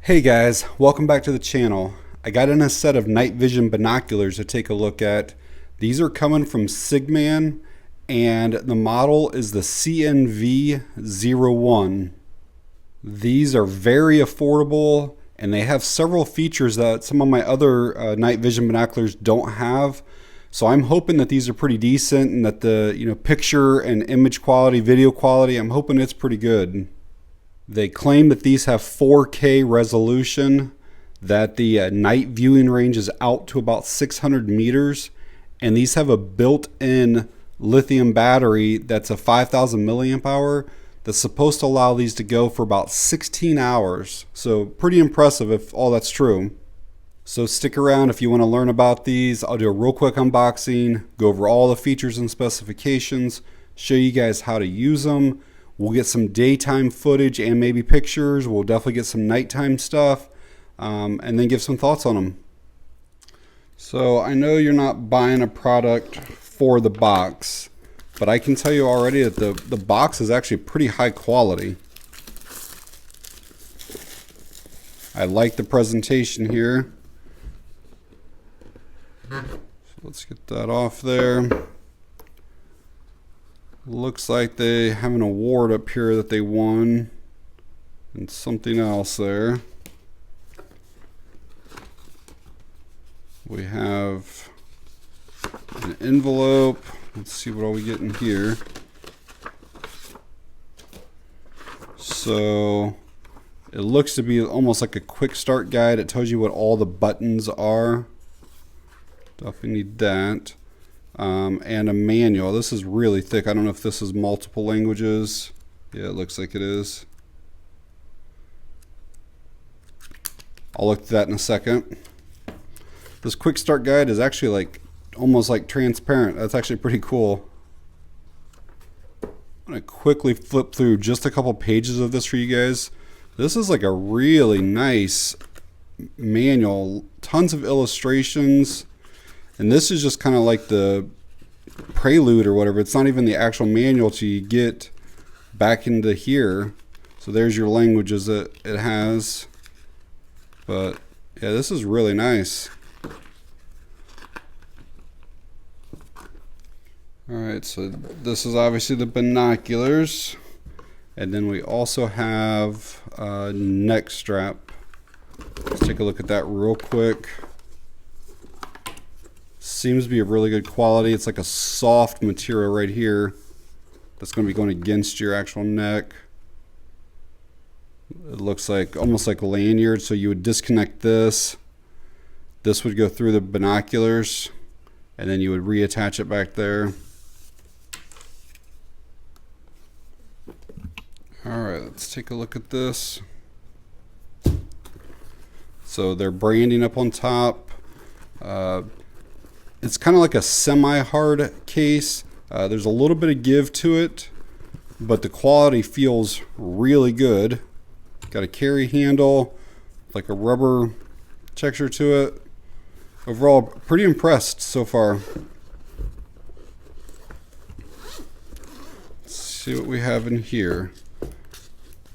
Hey guys, welcome back to the channel. I got in a set of night vision binoculars to take a look at. These are coming from Cigman and the model is the CNV01. These are very affordable and they have several features that some of my other night vision binoculars don't have. So I'm hoping that these are pretty decent and that the picture and image quality, video quality, I'm hoping it's pretty good. They claim that these have 4K resolution, that the night viewing range is out to about 600 meters, and these have a built-in lithium battery that's a 5,000 milliamp hour that's supposed to allow these to go for about 16 hours. So pretty impressive if all that's true. So stick around if you want to learn about these. I'll do a real quick unboxing, go over all the features and specifications, show you guys how to use them. We'll get some daytime footage and maybe pictures. We'll definitely get some nighttime stuff and then give some thoughts on them. So I know you're not buying a product for the box, but I can tell you already that the box is actually pretty high quality. I like the presentation here. So let's get that off there. Looks like they have an award up here that they won and something else there. We have an envelope. Let's see what all we get in here. So it looks to be almost like a quick start guide. It tells you what all the buttons are. Definitely need that. And a manual. This is really thick. I don't know if this is multiple languages. Yeah, it looks like it is. I'll look at that in a second. This quick start guide is actually like almost like transparent. That's actually pretty cool. I'm going to quickly flip through just a couple pages of this for you guys. This is like a really nice manual. Tons of illustrations. And this is just kind of like the prelude or whatever. It's not even the actual manual till you get back into here. So there's your languages that it has. But yeah, this is really nice. Alright, so this is obviously the binoculars. And then we also have a neck strap. Let's take a look at that real quick. Seems to be a really good quality. It's like a soft material right here that's going to be going against your actual neck. It looks like almost like a lanyard, so you would disconnect this. This would go through the binoculars and then you would reattach it back there. Alright, let's take a look at this. So they're branding up on top. It's kind of like a semi-hard case. There's a little bit of give to it, but the quality feels really good. Got a carry handle, like a rubber texture to it. Overall, pretty impressed so far. Let's see what we have in here.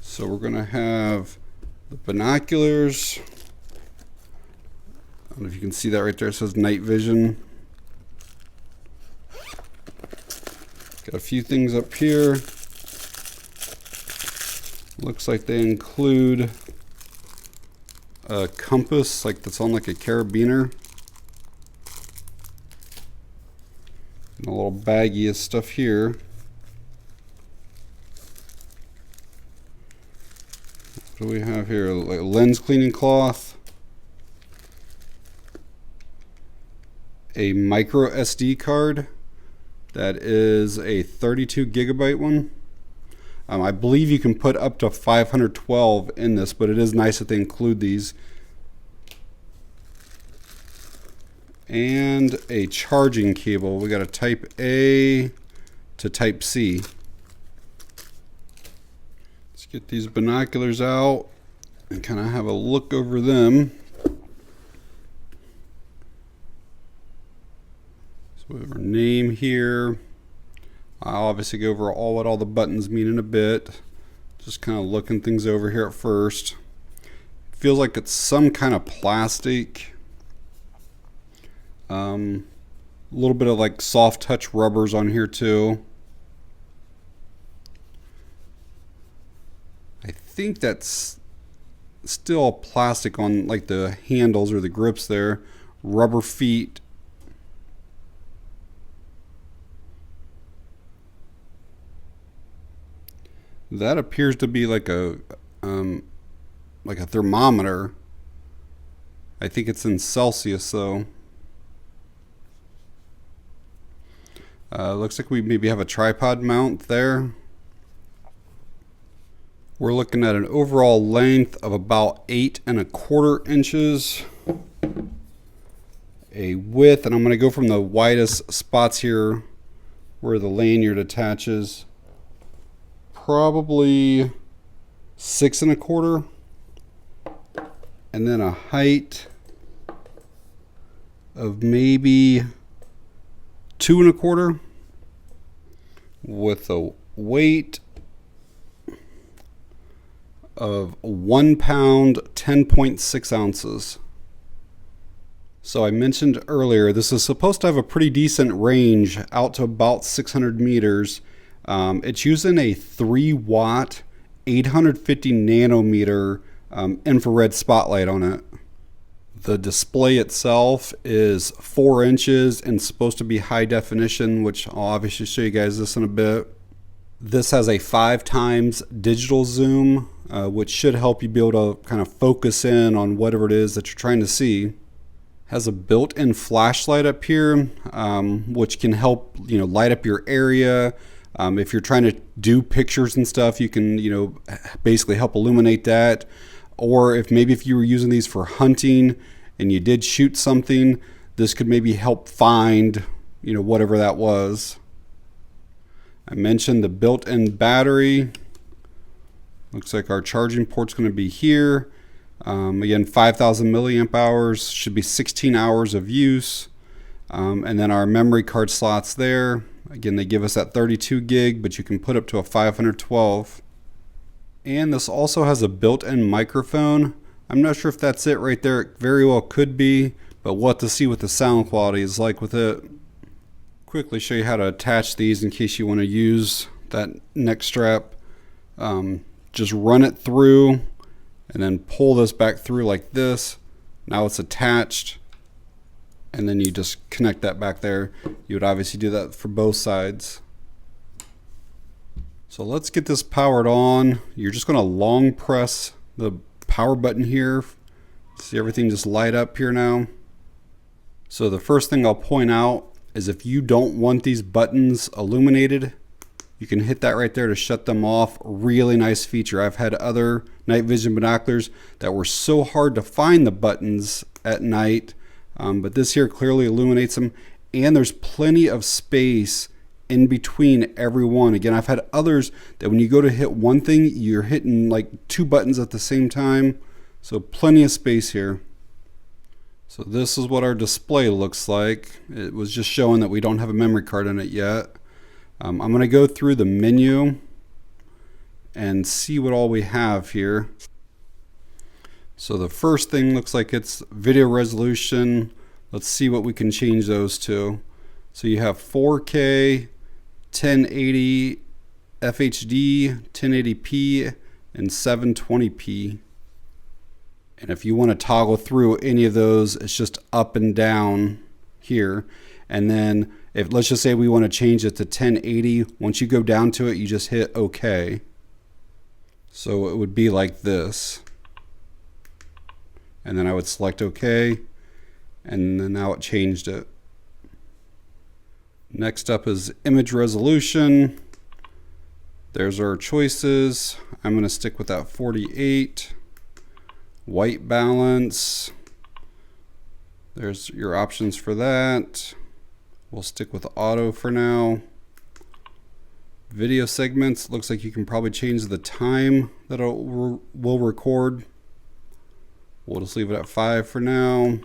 So we're going to have the binoculars. I don't know if you can see that right there. It says night vision. Got a few things up here. Looks like they include a compass, like that's on like a carabiner. And a little baggie of stuff here. What do we have here? Like a lens cleaning cloth. A micro SD card. That is a 32 gigabyte one. I believe you can put up to 512 in this, but it is nice that they include these. And a charging cable. We got a type A to type C. Let's get these binoculars out and kind of have a look over them. We have our name here. I'll obviously go over what all the buttons mean in a bit. Just kind of looking things over here at first. feels like it's some kind of plastic. A little bit of like soft touch rubbers on here too. I think that's still plastic on like the handles or the grips there. Rubber feet. That appears to be like a thermometer. I think it's in Celsius though. Looks like we maybe have a tripod mount there. We're looking at an overall length of about 8 1/4 inches. A width, and I'm going to go from the widest spots here where the lanyard attaches. Probably 6 1/4. And then a height of maybe 2 1/4. With a weight of 1 pound, 10.6 ounces. So I mentioned earlier, this is supposed to have a pretty decent range out to about 600 meters. It's using a 3 watt, 850 nanometer infrared spotlight on it. The display itself is 4 inches and supposed to be high definition, which I'll obviously show you guys this in a bit. This has a 5 times digital zoom, which should help you be able to kind of focus in on whatever it is that you're trying to see. Has a built-in flashlight up here, which can help light up your area. If you're trying to do pictures and stuff, you can basically help illuminate that. Or if you were using these for hunting and you did shoot something, this could maybe help find whatever that was. I mentioned the built-in battery. Looks like our charging port's going to be here. Again, 5,000 milliamp hours, should be 16 hours of use. And then our memory card slots there. Again, they give us that 32 gig, but you can put up to a 512. And this also has a built-in microphone. I'm not sure if that's it right there. It very well could be, but we'll have to see what the sound quality is like with it. Quickly show you how to attach these in case you want to use that neck strap. Just run it through and then pull this back through like this. Now it's attached, and then you just connect that back there. You would obviously do that for both sides. So let's get this powered on. You're just going to long press the power button here. See everything just light up here now. So the first thing I'll point out is if you don't want these buttons illuminated, you can hit that right there to shut them off. Really nice feature. I've had other night vision binoculars that were so hard to find the buttons at night, but this here clearly illuminates them, and there's plenty of space in between every one. Again, I've had others that when you go to hit one thing, you're hitting like 2 buttons at the same time. So plenty of space here. So this is what our display looks like. It was just showing that we don't have a memory card in it yet. I'm going to go through the menu and see what all we have here. So the first thing looks like it's video resolution. Let's see what we can change those to. So you have 4K, 1080, FHD, 1080p, and 720p. And if you want to toggle through any of those, it's just up and down here. And then if let's just say we want to change it to 1080, once you go down to it, you just hit OK. So it would be like this. And then I would select OK. And then now it changed it. Next up is image resolution. There's our choices. I'm going to stick with that 48. White balance. There's your options for that. We'll stick with auto for now. Video segments. Looks like you can probably change the time that it will record. We'll just leave it at 5 for now.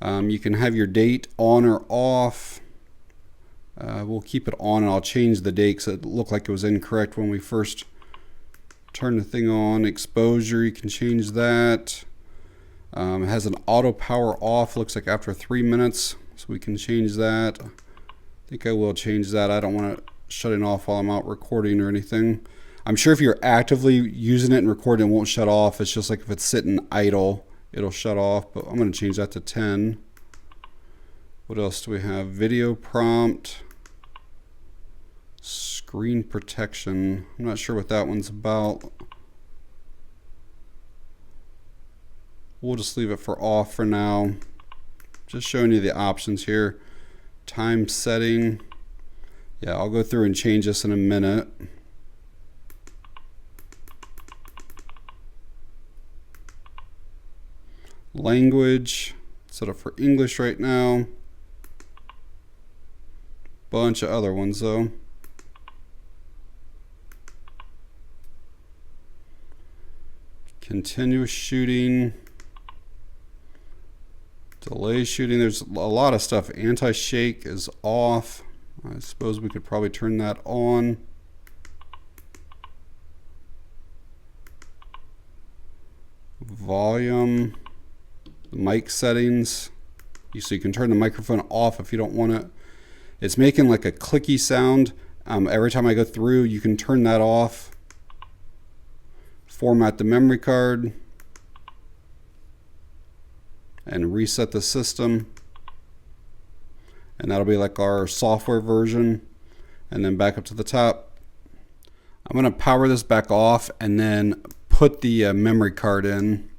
You can have your date on or off. We'll keep it on, and I'll change the date because it looked like it was incorrect when we first turn the thing on. Exposure, you can change that. It has an auto power off, looks like after 3 minutes, so we can change that. I think I will change that. I don't want it shutting off while I'm out recording or anything. I'm sure if you're actively using it and recording, it won't shut off. It's just like if it's sitting idle, it'll shut off, but I'm going to change that to 10. What else do we have? Video prompt, screen protection. I'm not sure what that one's about. We'll just leave it for off for now. Just showing you the options here. Time setting. Yeah, I'll go through and change this in a minute. Language, set up for English right now. Bunch of other ones though. Continuous shooting. Delay shooting, there's a lot of stuff. Anti-shake is off. I suppose we could probably turn that on. Volume, mic settings. So you can turn the microphone off if you don't want it. It's making like a clicky sound. Every time I go through, you can turn that off. Format the memory card. And reset the system. And that'll be like our software version. And then back up to the top. I'm going to power this back off and then put the memory card in.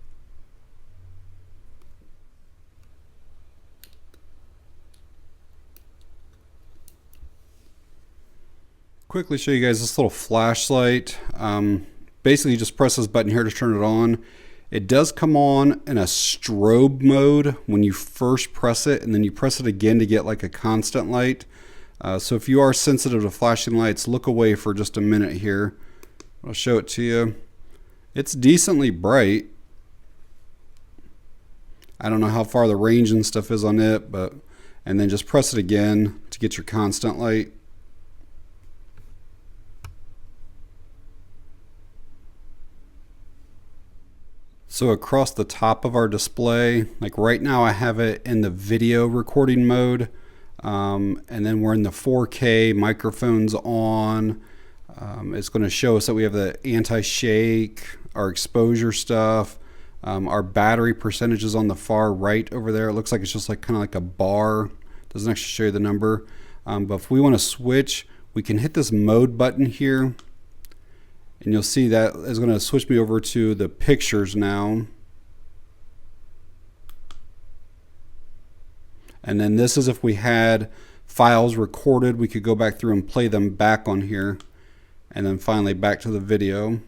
Quickly show you guys this little flashlight. Basically you just press this button here to turn it on. It does come on in a strobe mode when you first press it, and then you press it again to get like a constant light. So if you are sensitive to flashing lights, look away for just a minute here. I'll show it to you. It's decently bright. I don't know how far the range and stuff is on it, but and then just press it again to get your constant light. So across the top of our display, like right now I have it in the video recording mode, and then we're in the 4K, microphones on. It's going to show us that we have the anti-shake, our exposure stuff, our battery percentages on the far right over there. It looks like it's just like kind of like a bar. Doesn't actually show you the number. But if we want to switch, we can hit this mode button here. And you'll see that is going to switch me over to the pictures now. And then this is if we had files recorded, we could go back through and play them back on here. And then finally back to the video.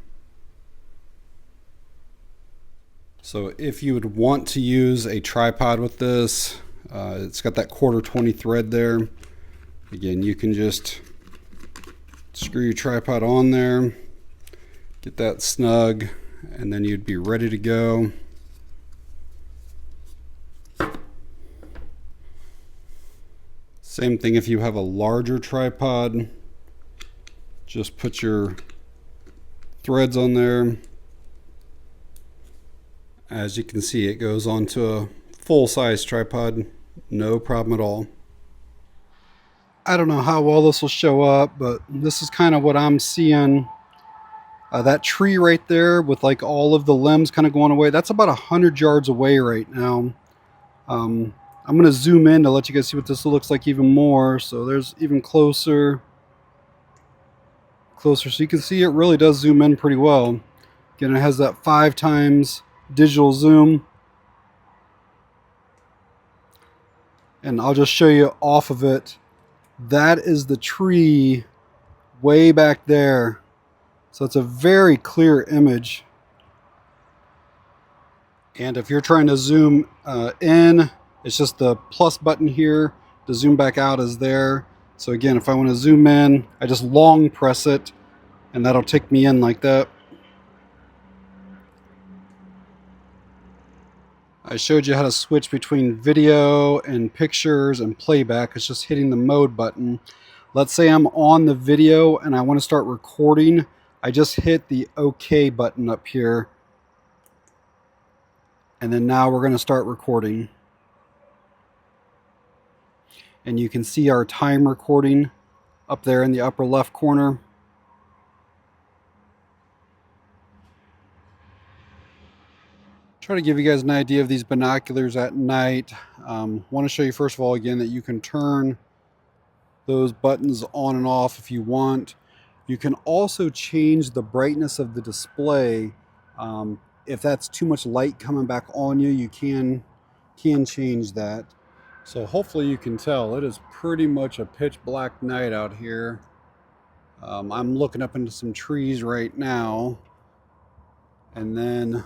So if you would want to use a tripod with this, it's got that 1/4-20 thread there. Again, you can just screw your tripod on there. Get that snug, and then you'd be ready to go. Same thing if you have a larger tripod. Just put your threads on there. As you can see, it goes onto a full-size tripod, no problem at all. I don't know how well this will show up, but this is kind of what I'm seeing. That tree right there with like all of the limbs kind of going away, that's about 100 yards away right now. I'm going to zoom in to let you guys see what this looks like even more. So there's even closer. So you can see it really does zoom in pretty well. Again, it has that 5x digital zoom. And I'll just show you off of it. That is the tree way back there. So it's a very clear image. And if you're trying to zoom in, it's just the plus button here. The zoom back out is there. So again, if I want to zoom in, I just long press it, and that'll take me in like that. I showed you how to switch between video and pictures and playback. It's just hitting the mode button. Let's say I'm on the video and I want to start recording. I just hit the OK button up here, and then now we're going to start recording. And you can see our time recording up there in the upper left corner. Try to give you guys an idea of these binoculars at night. Want to show you first of all again that you can turn those buttons on and off if you want. You can also change the brightness of the display. If that's too much light coming back on you, you can change that. So hopefully you can tell it is pretty much a pitch black night out here. I'm looking up into some trees right now, and then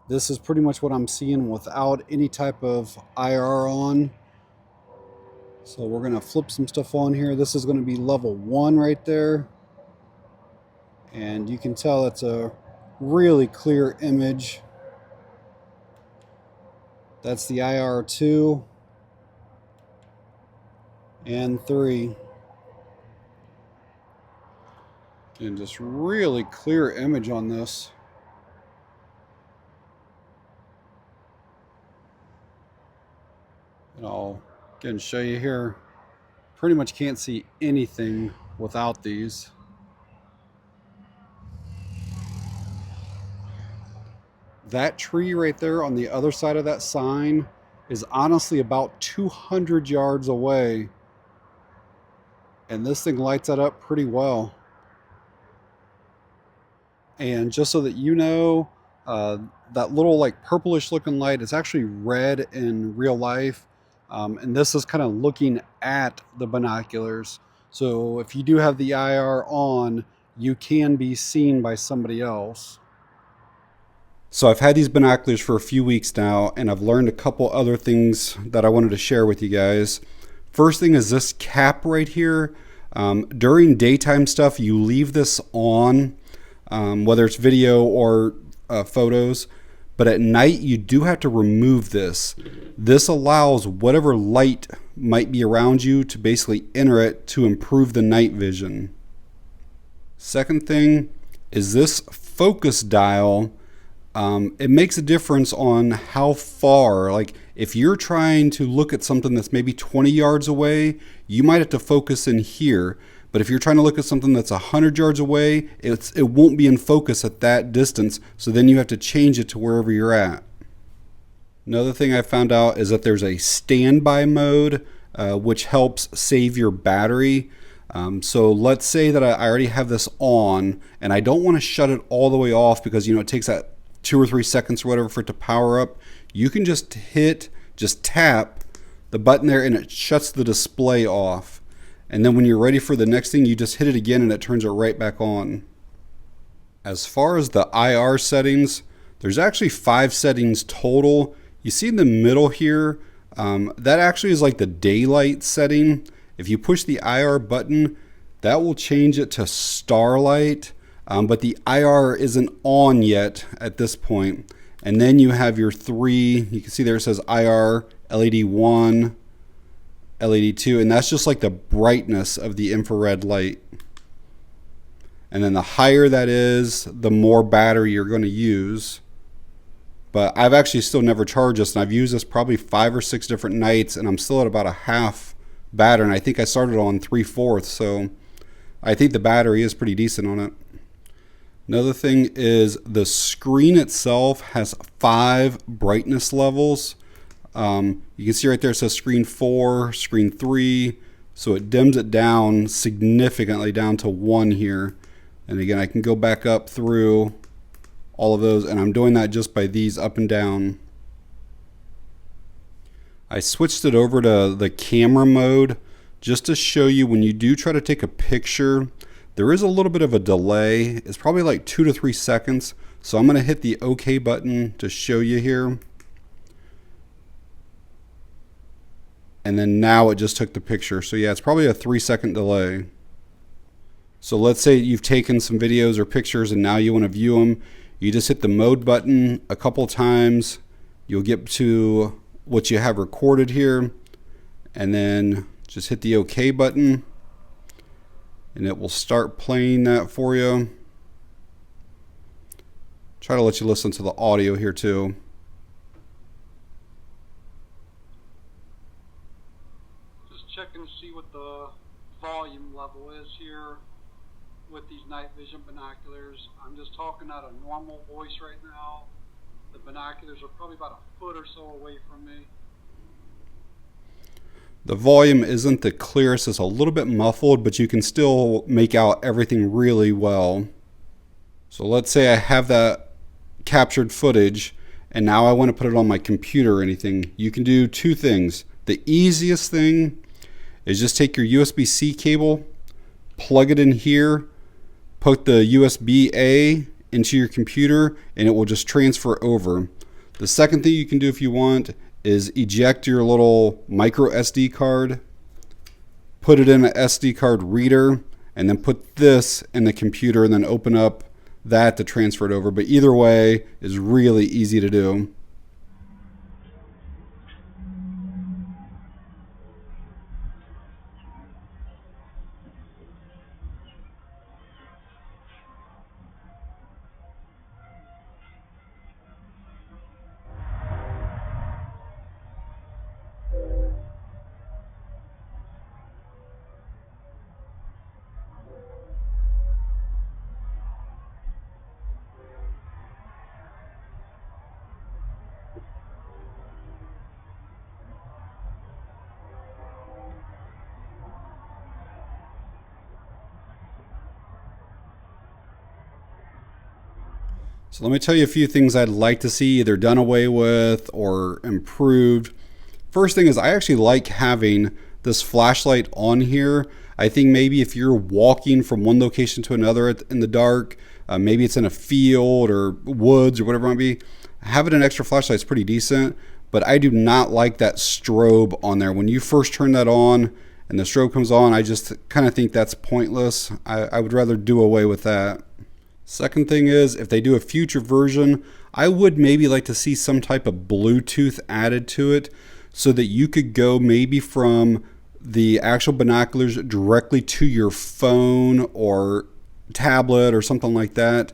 this is pretty much what I'm seeing without any type of IR on. So we're going to flip some stuff on here. This is going to be level 1 right there. And you can tell it's a really clear image. That's the IR 2 and 3. And just really clear image on this. And I'll again show you here. Pretty much can't see anything without these. That tree right there on the other side of that sign is honestly about 200 yards away. And this thing lights that up pretty well. And just so that you know, that little like purplish looking light is actually red in real life. And this is kind of looking at the binoculars. So if you do have the IR on, you can be seen by somebody else. So I've had these binoculars for a few weeks now, and I've learned a couple other things that I wanted to share with you guys. First thing is this cap right here. During daytime stuff, you leave this on, whether it's video or photos. But at night, you do have to remove this. This allows whatever light might be around you to basically enter it to improve the night vision. Second thing is this focus dial. It makes a difference on how far, like if you're trying to look at something that's maybe 20 yards away, you might have to focus in here. But if you're trying to look at something that's 100 yards away, it won't be in focus at that distance. So then you have to change it to wherever you're at. Another thing I found out is that there's a standby mode, which helps save your battery. So let's say that I already have this on and I don't want to shut it all the way off because, you know, it takes that 2 or 3 seconds or whatever for it to power up. You can just tap the button there and it shuts the display off. And then when you're ready for the next thing, you just hit it again and it turns it right back on. As far as the IR settings, there's actually 5 settings total. You see in the middle here, that actually is like the daylight setting. If you push the IR button, that will change it to starlight, but the IR isn't on yet at this point. And then you have your 3, you can see there it says IR, LED 1, LED 2, and that's just like the brightness of the infrared light. And then the higher that is, the more battery you're going to use. But I've actually still never charged this, and I've used this probably 5 or 6 different nights, and I'm still at about a half battery, and I think I started on 3/4, so I think the battery is pretty decent on it. Another thing is the screen itself has 5 brightness levels. You can see right there it says screen 4, screen 3, so it dims it down significantly down to 1 here. And again, I can go back up through all of those, and I'm doing that just by these up and down. I switched it over to the camera mode just to show you when you do try to take a picture, there is a little bit of a delay. It's probably like 2 to 3 seconds. So I'm going to hit the OK button to show you here. And then now it just took the picture. So yeah, it's probably a 3-second delay. So let's say you've taken some videos or pictures and now you want to view them. You just hit the mode button a couple times. You'll get to what you have recorded here. And then just hit the OK button. And it will start playing that for you. Try to let you listen to the audio here too. Just checking to see what the volume level is here with these night vision binoculars. I'm just talking at a normal voice right now. The binoculars are probably about a foot or so away from me. The volume isn't the clearest, it's a little bit muffled, but you can still make out everything really well. So let's say I have that captured footage and now I want to put it on my computer or anything. You can do two things. The easiest thing is just take your USB-C cable, plug it in here, put the USB-A into your computer, and it will just transfer over. The second thing you can do if you want is eject your little micro SD card, put it in an SD card reader, and then put this in the computer and then open up that to transfer it over. But either way is really easy to do. So let me tell you a few things I'd like to see either done away with or improved. First thing is I actually like having this flashlight on here. I think maybe if you're walking from one location to another in the dark, maybe it's in a field or woods or whatever it might be, having an extra flashlight is pretty decent, but I do not like that strobe on there. When you first turn that on and the strobe comes on, I just kind of think that's pointless. I would rather do away with that. Second thing is, if they do a future version, I would maybe like to see some type of Bluetooth added to it so that you could go maybe from the actual binoculars directly to your phone or tablet or something like that.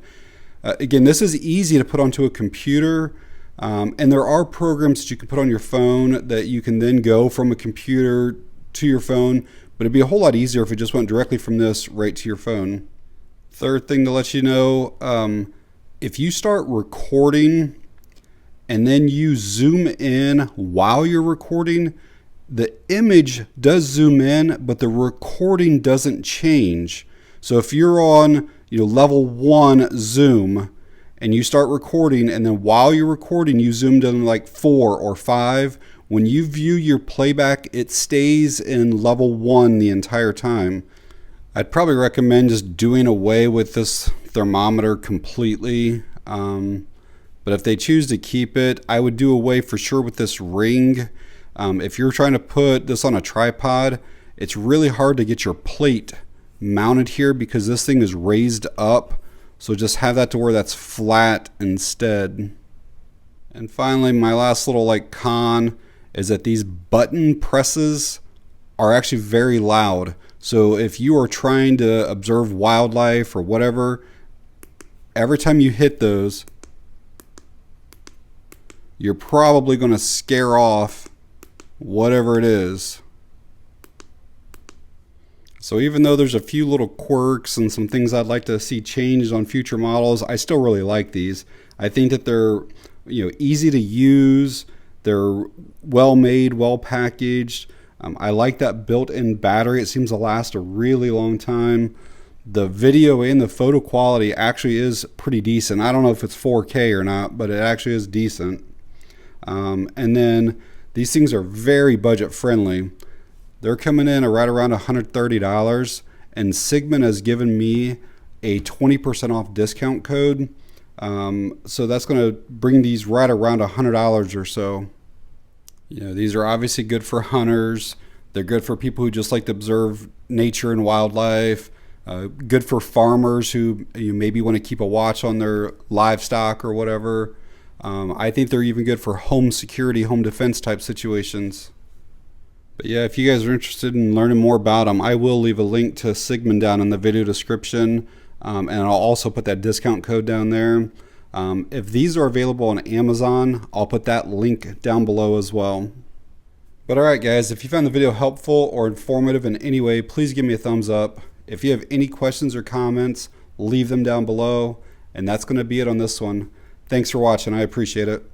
Again, this is easy to put onto a computer, and there are programs that you can put on your phone that you can then go from a computer to your phone, but it'd be a whole lot easier if it just went directly from this right to your phone. Third thing to let you know, if you start recording and then you zoom in while you're recording, the image does zoom in, but the recording doesn't change. So if you're on level 1 zoom and you start recording, and then while you're recording you zoomed in like 4 or 5, when you view your playback it stays in level 1 the entire time. I'd probably recommend just doing away with this thermometer completely. But if they choose to keep it, I would do away for sure with this ring. If you're trying to put this on a tripod, it's really hard to get your plate mounted here because this thing is raised up. So just have that to where that's flat instead. And finally, my last little con is that these button presses are actually very loud. So if you are trying to observe wildlife or whatever, every time you hit those, you're probably going to scare off whatever it is. So even though there's a few little quirks and some things I'd like to see changed on future models, I still really like these. I think that they're easy to use, they're well made, well packaged. I like that built-in battery. It seems to last a really long time. The video and the photo quality actually is pretty decent. I don't know if it's 4K or not, but it actually is decent. And then these things are very budget friendly. They're coming in at right around $130, and Cigman has given me a 20% off discount code. So that's going to bring these right around $100 or so. These are obviously good for hunters. They're good for people who just like to observe nature and wildlife. Good for farmers who maybe want to keep a watch on their livestock or whatever. I think they're even good for home security, home defense type situations. But yeah, if you guys are interested in learning more about them, I will leave a link to Cigman down in the video description. And I'll also put that discount code down there. If these are available on Amazon, I'll put that link down below as well. But alright guys, if you found the video helpful or informative in any way, please give me a thumbs up. If you have any questions or comments, leave them down below. And that's going to be it on this one. Thanks for watching. I appreciate it.